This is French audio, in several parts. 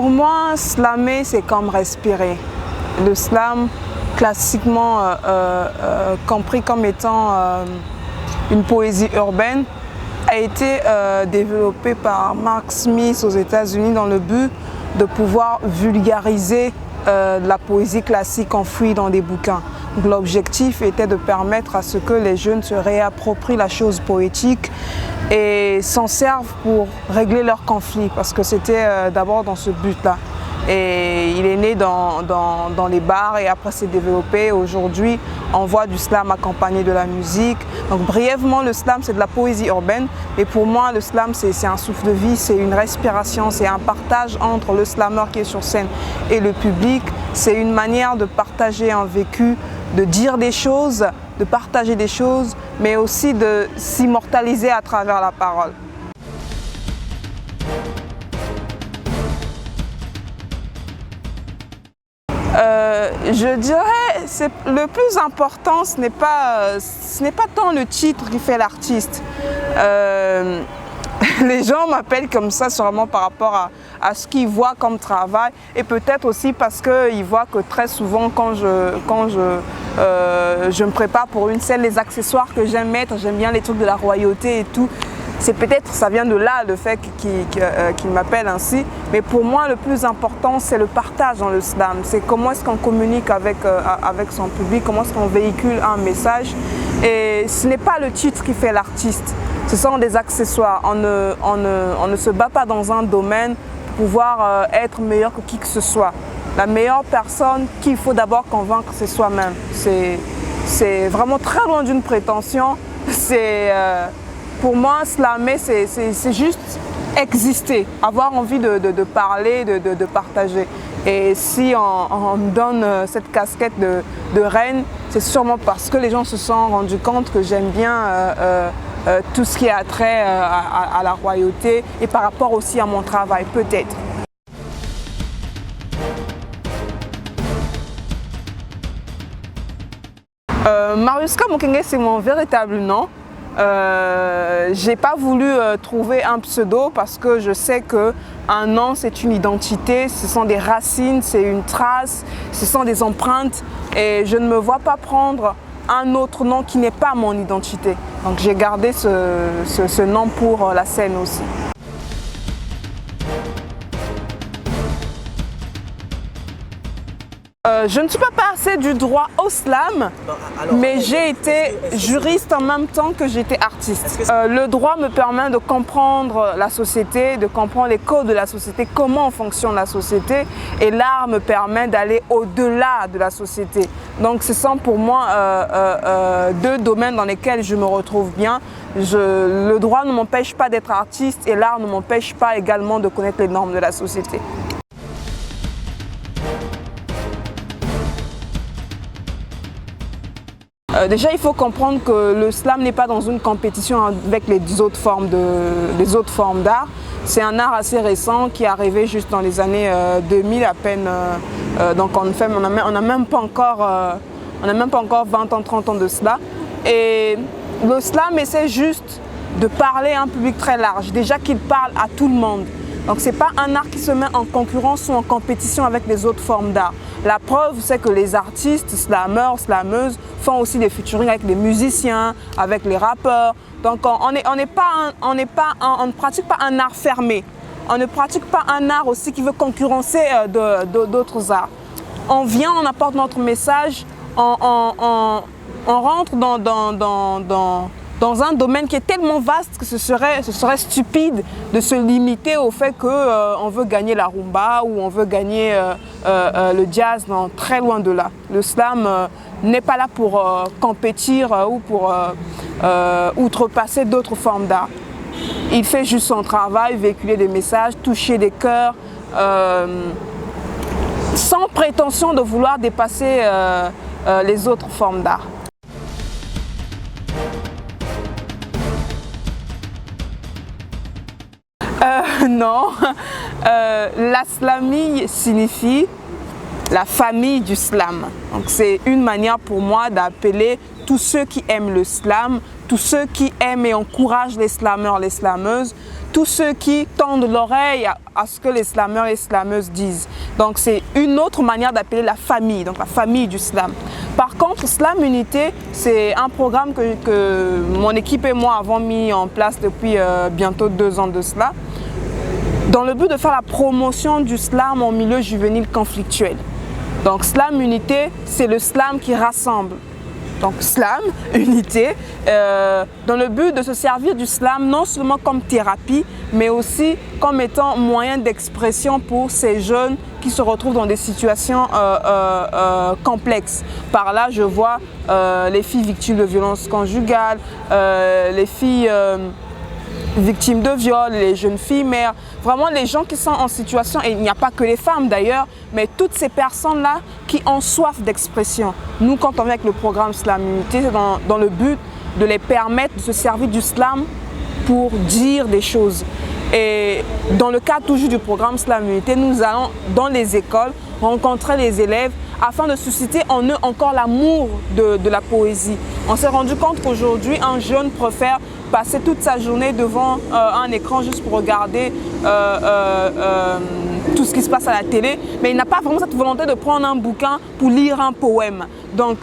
Pour moi, slammer, c'est comme respirer. Le slam, classiquement compris comme étant une poésie urbaine, a été développé par Mark Smith aux États-Unis dans le but de pouvoir vulgariser la poésie classique enfouie dans des bouquins. L'objectif était de permettre à ce que les jeunes se réapproprient la chose poétique et s'en servent pour régler leurs conflits, parce que c'était d'abord dans ce but-là. Et il est né dans les bars et après s'est développé. Aujourd'hui, on voit du slam accompagné de la musique. Donc brièvement, le slam, c'est de la poésie urbaine. Et pour moi, le slam, c'est un souffle de vie, c'est une respiration, c'est un partage entre le slameur qui est sur scène et le public. C'est une manière de partager un vécu, de dire des choses, de partager des choses, mais aussi de s'immortaliser à travers la parole. Je dirais que le plus important, ce n'est pas tant le titre qui fait l'artiste. Les gens m'appellent comme ça sûrement par rapport à ce qu'ils voient comme travail et peut-être aussi parce qu'ils voient que très souvent quand je me prépare pour une scène, les accessoires que j'aime mettre, j'aime bien les trucs de la royauté et tout. C'est peut-être, ça vient de là le fait qu'il m'appelle ainsi, mais pour moi le plus important c'est le partage dans le slam, c'est comment est-ce qu'on communique avec son public, comment est-ce qu'on véhicule un message et ce n'est pas le titre qui fait l'artiste, ce sont des accessoires, on ne se bat pas dans un domaine pour pouvoir être meilleur que qui que ce soit. La meilleure personne qu'il faut d'abord convaincre c'est soi-même, c'est vraiment très loin d'une prétention, pour moi, slammer, c'est juste exister, avoir envie de parler, de partager. Et si on me donne cette casquette de reine, c'est sûrement parce que les gens se sont rendus compte que j'aime bien tout ce qui a trait à la royauté et par rapport aussi à mon travail, peut-être. Mariuska Mokenge, c'est mon véritable nom. J'ai pas voulu trouver un pseudo parce que je sais qu'un nom c'est une identité, ce sont des racines, c'est une trace, ce sont des empreintes et je ne me vois pas prendre un autre nom qui n'est pas mon identité. Donc j'ai gardé ce nom pour la scène aussi. Je ne suis pas passée du droit au slam, mais j'ai été juriste en même temps que j'étais artiste. Le droit me permet de comprendre la société, de comprendre les codes de la société, comment fonctionne la société, et l'art me permet d'aller au-delà de la société. Donc ce sont pour moi deux domaines dans lesquels je me retrouve bien. Le droit ne m'empêche pas d'être artiste et l'art ne m'empêche pas également de connaître les normes de la société. Déjà, il faut comprendre que le slam n'est pas dans une compétition avec les autres formes d'art. C'est un art assez récent qui est arrivé juste dans les années 2000 à peine. Donc on n'a même pas encore 20 ans, 30 ans de cela. Et le slam essaie juste de parler à un public très large, déjà qu'il parle à tout le monde. Donc ce n'est pas un art qui se met en concurrence ou en compétition avec les autres formes d'art. La preuve, c'est que les artistes, slameurs, slameuses, font aussi des featuring avec les musiciens, avec les rappeurs. Donc on ne pratique pas un art fermé. On ne pratique pas un art aussi qui veut concurrencer d'autres arts. On vient, on apporte notre message, on rentre dans un domaine qui est tellement vaste que ce serait stupide de se limiter au fait qu'on veut gagner la rumba ou on veut gagner le jazz, non, très loin de là. Le slam n'est pas là pour compétir ou pour outrepasser d'autres formes d'art. Il fait juste son travail, véhiculer des messages, toucher des cœurs, sans prétention de vouloir dépasser les autres formes d'art. Non, la slamille signifie la famille du slam. Donc c'est une manière pour moi d'appeler tous ceux qui aiment le slam, tous ceux qui aiment et encouragent les slameurs, les slameuses, tous ceux qui tendent l'oreille à ce que les slameurs et slameuses disent. Donc c'est une autre manière d'appeler la famille, donc la famille du slam. Par contre, Slam Unité, c'est un programme que mon équipe et moi avons mis en place depuis bientôt 2 ans de cela, dans le but de faire la promotion du slam en milieu juvénile conflictuel. Donc Slam Unité, c'est le slam qui rassemble. Donc Slam Unité, dans le but de se servir du slam non seulement comme thérapie, mais aussi comme étant moyen d'expression pour ces jeunes qui se retrouvent dans des situations complexes. Par là, je vois les filles victimes de violences conjugales, les filles victimes de viol, les jeunes filles mères, vraiment les gens qui sont en situation, et il n'y a pas que les femmes d'ailleurs, mais toutes ces personnes-là qui ont soif d'expression. Nous, quand on vient avec le programme Slam Unité, c'est dans le but de les permettre de se servir du slam pour dire des choses. Et dans le cadre toujours du programme Slam Unité, nous allons dans les écoles rencontrer les élèves afin de susciter en eux encore l'amour de la poésie. On s'est rendu compte qu'aujourd'hui, un jeune préfère passer toute sa journée devant un écran juste pour regarder tout ce qui se passe à la télé, mais il n'a pas vraiment cette volonté de prendre un bouquin pour lire un poème. Donc,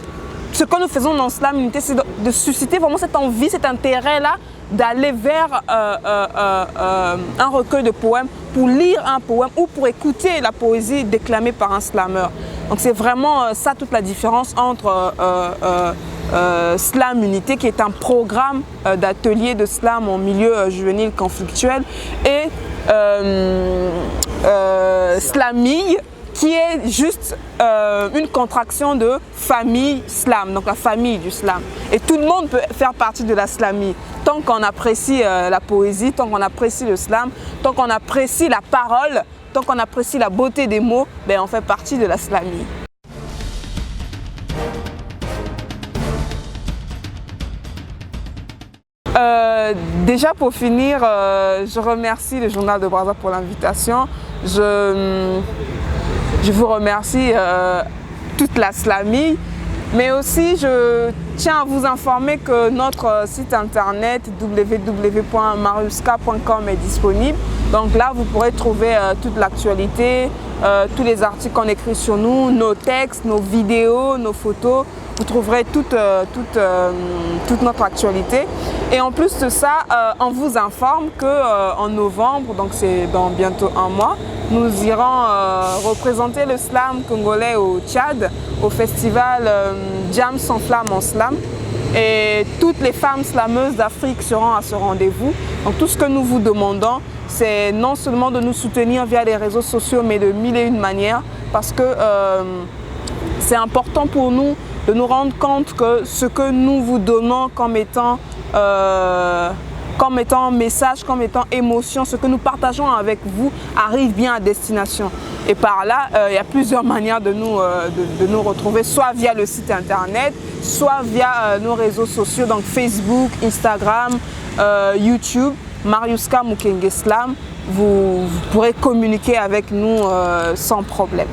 ce que nous faisons dans Slam Unité, c'est de susciter vraiment cette envie, cet intérêt-là, d'aller vers un recueil de poèmes pour lire un poème ou pour écouter la poésie déclamée par un slameur. Donc c'est vraiment ça toute la différence entre Slam Unité, qui est un programme d'atelier de slam en milieu juvénile conflictuel, et Slamille, qui est juste une contraction de famille slam, donc la famille du slam. Et tout le monde peut faire partie de la slamille. Tant qu'on apprécie la poésie, tant qu'on apprécie le slam, tant qu'on apprécie la parole, tant qu'on apprécie la beauté des mots, ben on fait partie de la slamille. Déjà pour finir, je remercie le Journal de Brazza pour l'invitation. Je vous remercie toute la slamille, mais aussi je tiens à vous informer que notre site internet www.mariuska.com est disponible. Donc là, vous pourrez trouver toute l'actualité, tous les articles qu'on écrit sur nous, nos textes, nos vidéos, nos photos. Vous trouverez toute notre actualité. Et en plus de ça, on vous informe qu'en novembre, donc c'est dans bientôt 1 mois, nous irons représenter le slam congolais au Tchad, au festival Jam sans flamme en slam. Et toutes les femmes slameuses d'Afrique seront à ce rendez-vous. Donc tout ce que nous vous demandons, c'est non seulement de nous soutenir via les réseaux sociaux, mais de 1001 manières, parce que c'est important pour nous de nous rendre compte que ce que nous vous donnons comme étant message, comme étant émotion, ce que nous partageons avec vous arrive bien à destination. Et par là, il y a plusieurs manières de nous retrouver, soit via le site internet, soit via nos réseaux sociaux, donc Facebook, Instagram, YouTube, Mariuska Mukenge Slam. Vous pourrez communiquer avec nous sans problème.